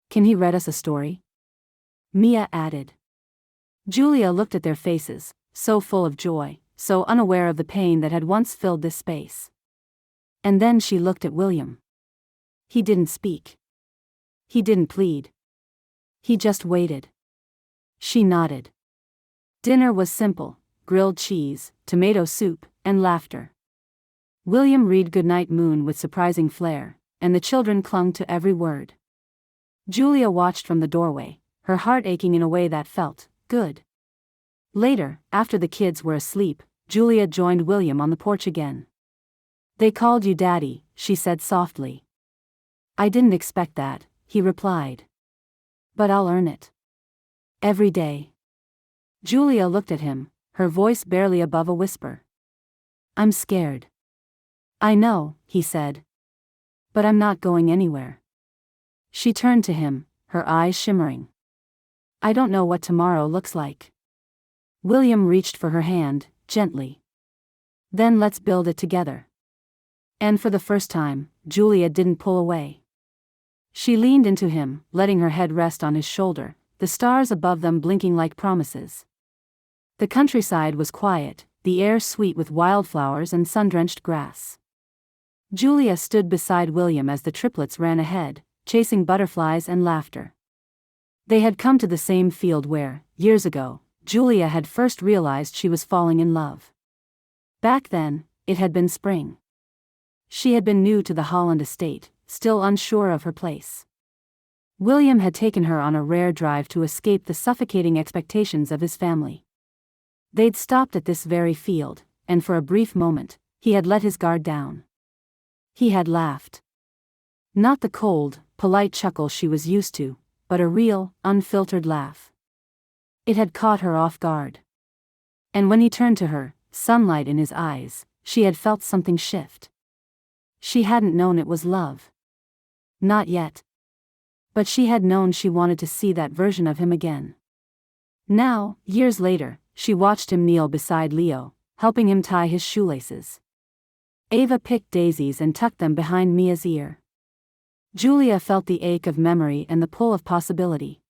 "Can he read us a story?" Mia added. Julia looked at their faces, so full of joy, so unaware of the pain that had once filled this space. And then she looked at William. He didn't speak. He didn't plead. He just waited. She nodded. Dinner was simple: grilled cheese, tomato soup, and laughter. William read Goodnight Moon with surprising flair, and the children clung to every word. Julia watched from the doorway, her heart aching in a way that felt good. Later, after the kids were asleep, Julia joined William on the porch again. "They called you Daddy," she said softly. "I didn't expect that," he replied. "But I'll earn it. Every day." Julia looked at him, her voice barely above a whisper. "I'm scared." "I know," he said. "But I'm not going anywhere." She turned to him, her eyes shimmering. "I don't know what tomorrow looks like." William reached for her hand, gently. "Then let's build it together." And for the first time, Julia didn't pull away. She leaned into him, letting her head rest on his shoulder, the stars above them blinking like promises. The countryside was quiet, the air sweet with wildflowers and sun-drenched grass. Julia stood beside William as the triplets ran ahead, chasing butterflies and laughter. They had come to the same field where, years ago, Julia had first realized she was falling in love. Back then, it had been spring. She had been new to the Holland estate, still unsure of her place. William had taken her on a rare drive to escape the suffocating expectations of his family. They'd stopped at this very field, and for a brief moment, he had let his guard down. He had laughed. Not the cold, polite chuckle she was used to, but a real, unfiltered laugh. It had caught her off guard. And when he turned to her, sunlight in his eyes, she had felt something shift. She hadn't known it was love. Not yet. But she had known she wanted to see that version of him again. Now, years later, she watched him kneel beside Leo, helping him tie his shoelaces. Ava picked daisies and tucked them behind Mia's ear. Julia felt the ache of memory and the pull of possibility.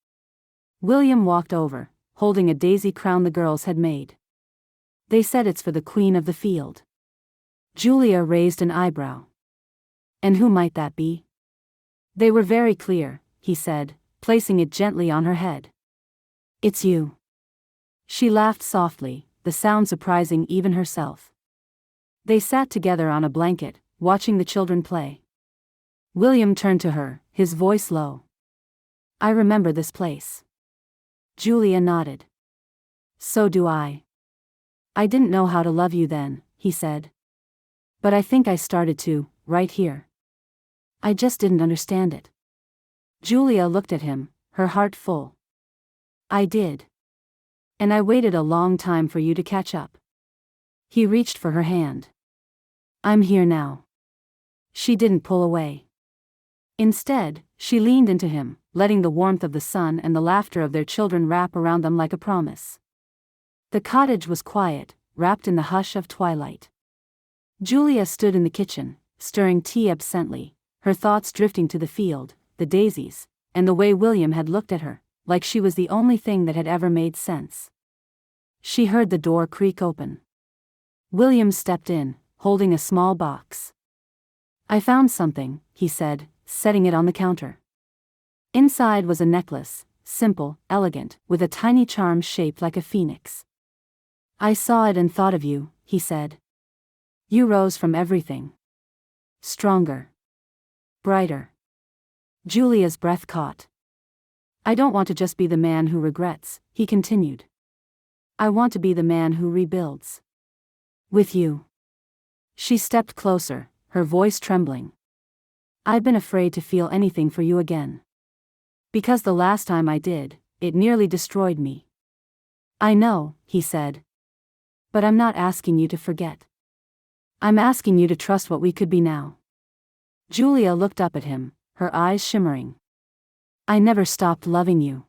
William walked over, holding a daisy crown the girls had made. "They said it's for the queen of the field." Julia raised an eyebrow. "And who might that be?" "They were very clear," he said, placing it gently on her head. "It's you." She laughed softly, the sound surprising even herself. They sat together on a blanket, watching the children play. William turned to her, his voice low. "I remember this place." Julia nodded. "So do I. I didn't know how to love you then," he said. "But I think I started to, right here. I just didn't understand it." Julia looked at him, her heart full. "I did. And I waited a long time for you to catch up." He reached for her hand. "I'm here now." She didn't pull away. Instead, she leaned into him, letting the warmth of the sun and the laughter of their children wrap around them like a promise. The cottage was quiet, wrapped in the hush of twilight. Julia stood in the kitchen, stirring tea absently, her thoughts drifting to the field, the daisies, and the way William had looked at her, like she was the only thing that had ever made sense. She heard the door creak open. William stepped in, holding a small box. "I found something," he said, setting it on the counter. Inside was a necklace, simple, elegant, with a tiny charm shaped like a phoenix. "I saw it and thought of you," he said. "You rose from everything. Stronger. Brighter." Julia's breath caught. "I don't want to just be the man who regrets," he continued. "I want to be the man who rebuilds. With you." She stepped closer, her voice trembling. "I've been afraid to feel anything for you again. Because the last time I did, it nearly destroyed me." "I know," he said. "But I'm not asking you to forget. I'm asking you to trust what we could be now." Julia looked up at him, her eyes shimmering. "I never stopped loving you.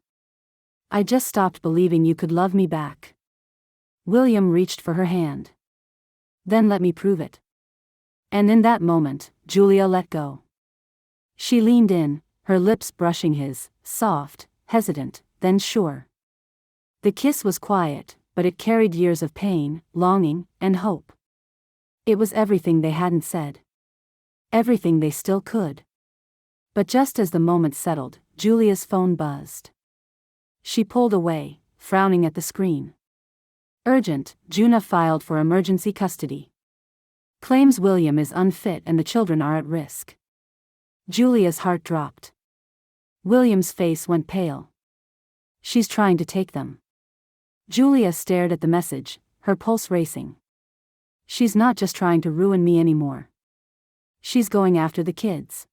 I just stopped believing you could love me back." William reached for her hand. "Then let me prove it." And in that moment, Julia let go. She leaned in, her lips brushing his, soft, hesitant, then sure. The kiss was quiet, but it carried years of pain, longing, and hope. It was everything they hadn't said. Everything they still could. But just as the moment settled, Julia's phone buzzed. She pulled away, frowning at the screen. Urgent, Juna filed for emergency custody. Claims William is unfit and the children are at risk. Julia's heart dropped. William's face went pale. She's trying to take them. Julia stared at the message, her pulse racing. She's not just trying to ruin me anymore. She's going after the kids.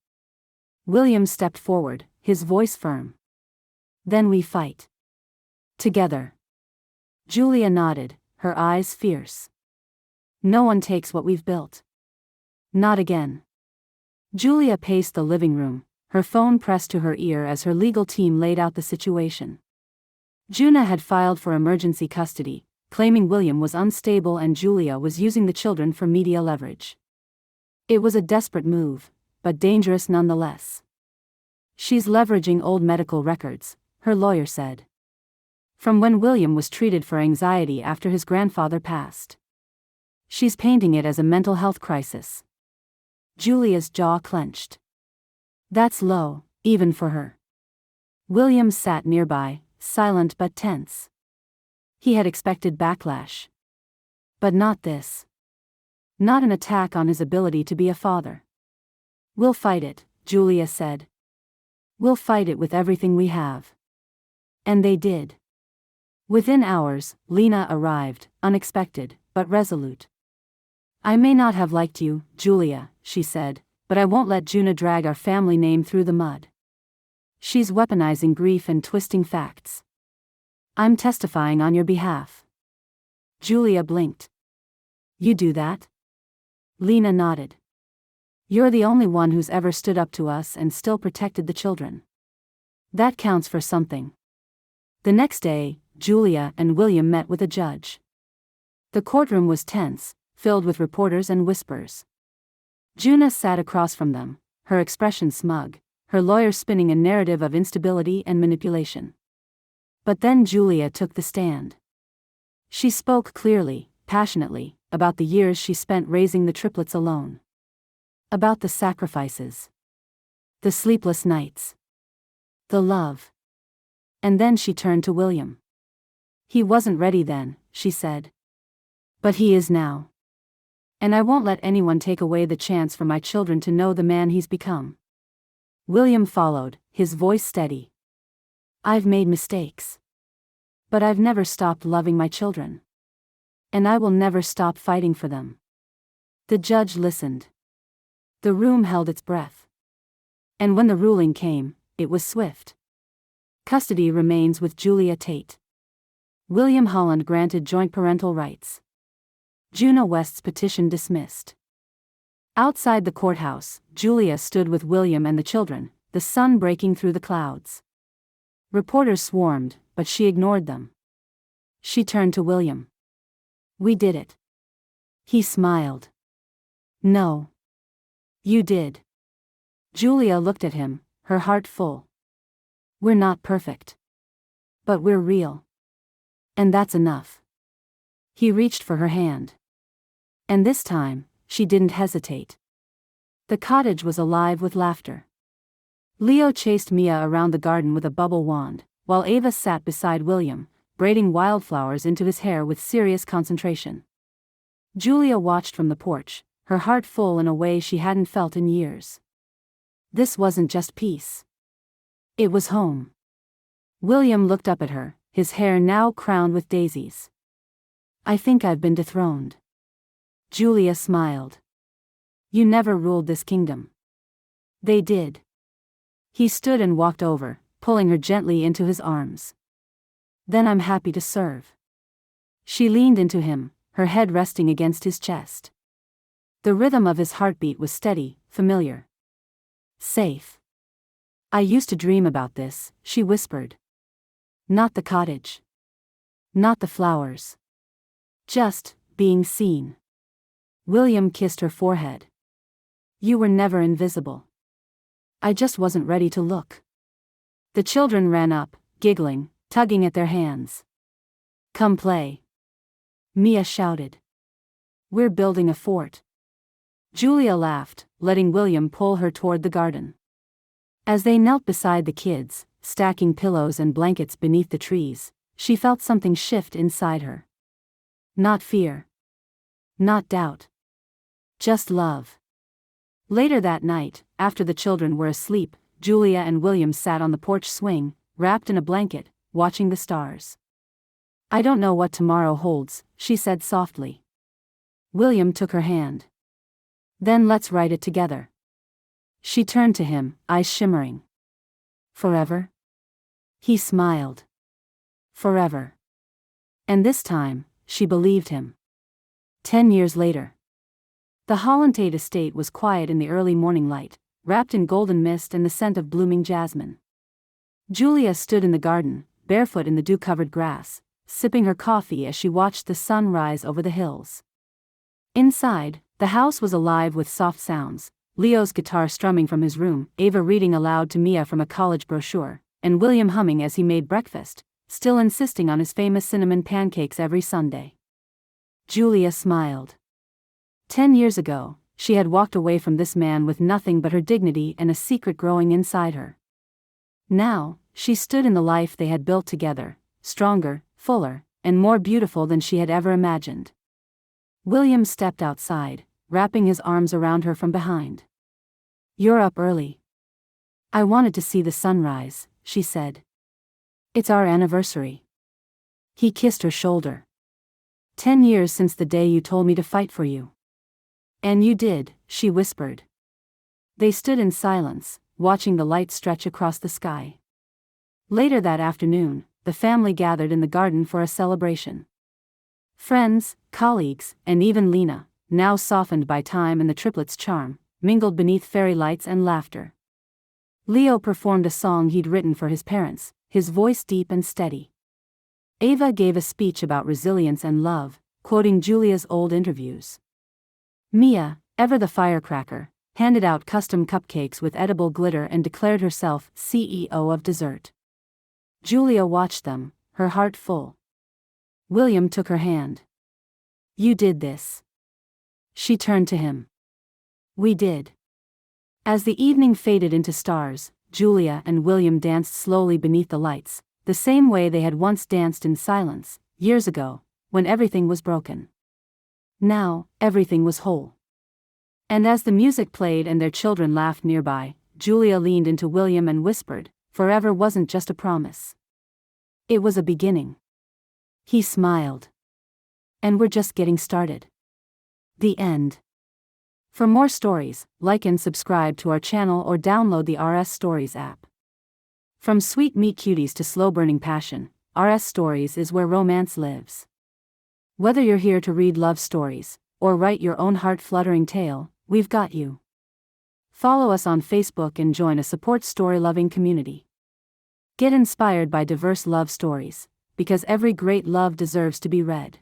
William stepped forward, his voice firm. Then we fight. Together. Julia nodded, her eyes fierce. No one takes what we've built. Not again. Julia paced the living room, her phone pressed to her ear as her legal team laid out the situation. Juna had filed for emergency custody, claiming William was unstable and Julia was using the children for media leverage. It was a desperate move, but dangerous nonetheless. She's leveraging old medical records, her lawyer said. From when William was treated for anxiety after his grandfather passed. She's painting it as a mental health crisis. Julia's jaw clenched. That's low, even for her. William sat nearby, silent but tense. He had expected backlash. But not this. Not an attack on his ability to be a father. We'll fight it, Julia said. We'll fight it with everything we have. And they did. Within hours, Lena arrived, unexpected, but resolute. I may not have liked you, Julia, she said, but I won't let Juna drag our family name through the mud. She's weaponizing grief and twisting facts. I'm testifying on your behalf. Julia blinked. You do that? Lena nodded. You're the only one who's ever stood up to us and still protected the children. That counts for something. The next day, Julia and William met with a judge. The courtroom was tense, filled with reporters and whispers. Juna sat across from them, her expression smug, her lawyer spinning a narrative of instability and manipulation. But then Julia took the stand. She spoke clearly, passionately, about the years she spent raising the triplets alone. About the sacrifices. The sleepless nights. The love. And then she turned to William. He wasn't ready then, she said. But he is now. And I won't let anyone take away the chance for my children to know the man he's become. William followed, his voice steady. I've made mistakes. But I've never stopped loving my children. And I will never stop fighting for them. The judge listened. The room held its breath. And when the ruling came, it was swift. Custody remains with Julia Tate. William Holland granted joint parental rights. Juna West's petition dismissed. Outside the courthouse, Julia stood with William and the children, the sun breaking through the clouds. Reporters swarmed, but she ignored them. She turned to William. We did it. He smiled. No. You did. Julia looked at him, her heart full. We're not perfect. But we're real. And that's enough. He reached for her hand. And this time, she didn't hesitate. The cottage was alive with laughter. Leo chased Mia around the garden with a bubble wand, while Ava sat beside William, braiding wildflowers into his hair with serious concentration. Julia watched from the porch, her heart full in a way she hadn't felt in years. This wasn't just peace. It was home. William looked up at her, his hair now crowned with daisies. I think I've been dethroned. Julia smiled. You never ruled this kingdom. They did. He stood and walked over, pulling her gently into his arms. Then I'm happy to serve. She leaned into him, her head resting against his chest. The rhythm of his heartbeat was steady, familiar. Safe. I used to dream about this, she whispered. Not the cottage. Not the flowers. Just being seen. William kissed her forehead. You were never invisible. I just wasn't ready to look. The children ran up, giggling, tugging at their hands. Come play. Mia shouted. "We're building a fort." Julia laughed, letting William pull her toward the garden. As they knelt beside the kids, stacking pillows and blankets beneath the trees, she felt something shift inside her. Not fear. Not doubt. Just love. Later that night, after the children were asleep, Julia and William sat on the porch swing, wrapped in a blanket, watching the stars. "I don't know what tomorrow holds," she said softly. William took her hand. "Then let's write it together." She turned to him, eyes shimmering. "Forever?" He smiled. "Forever." And this time, she believed him. 10 years later. The Holland Tate estate was quiet in the early morning light, wrapped in golden mist and the scent of blooming jasmine. Julia stood in the garden, barefoot in the dew-covered grass, sipping her coffee as she watched the sun rise over the hills. Inside, the house was alive with soft sounds, Leo's guitar strumming from his room, Ava reading aloud to Mia from a college brochure, and William humming as he made breakfast, still insisting on his famous cinnamon pancakes every Sunday. Julia smiled. 10 years ago, she had walked away from this man with nothing but her dignity and a secret growing inside her. Now, she stood in the life they had built together, stronger, fuller, and more beautiful than she had ever imagined. William stepped outside, wrapping his arms around her from behind. "You're up early." "I wanted to see the sunrise," she said. "It's our anniversary." He kissed her shoulder. 10 years since the day you told me to fight for you." "And you did," she whispered. They stood in silence, watching the light stretch across the sky. Later that afternoon, the family gathered in the garden for a celebration. Friends, colleagues, and even Lena, now softened by time and the triplets' charm, mingled beneath fairy lights and laughter. Leo performed a song he'd written for his parents, his voice deep and steady. Ava gave a speech about resilience and love, quoting Julia's old interviews. Mia, ever the firecracker, handed out custom cupcakes with edible glitter and declared herself CEO of dessert. Julia watched them, her heart full. William took her hand. "You did this." She turned to him. "We did." As the evening faded into stars, Julia and William danced slowly beneath the lights, the same way they had once danced in silence, years ago, when everything was broken. Now, everything was whole. And as the music played and their children laughed nearby, Julia leaned into William and whispered, "Forever wasn't just a promise. It was a beginning." He smiled. "And we're just getting started." The end. For more stories, like and subscribe to our channel or download the RS Stories app. From sweet meet cuties to slow-burning passion, RS Stories is where romance lives. Whether you're here to read love stories, or write your own heart-fluttering tale, we've got you. Follow us on Facebook and join a support story-loving community. Get inspired by diverse love stories, because every great love deserves to be read.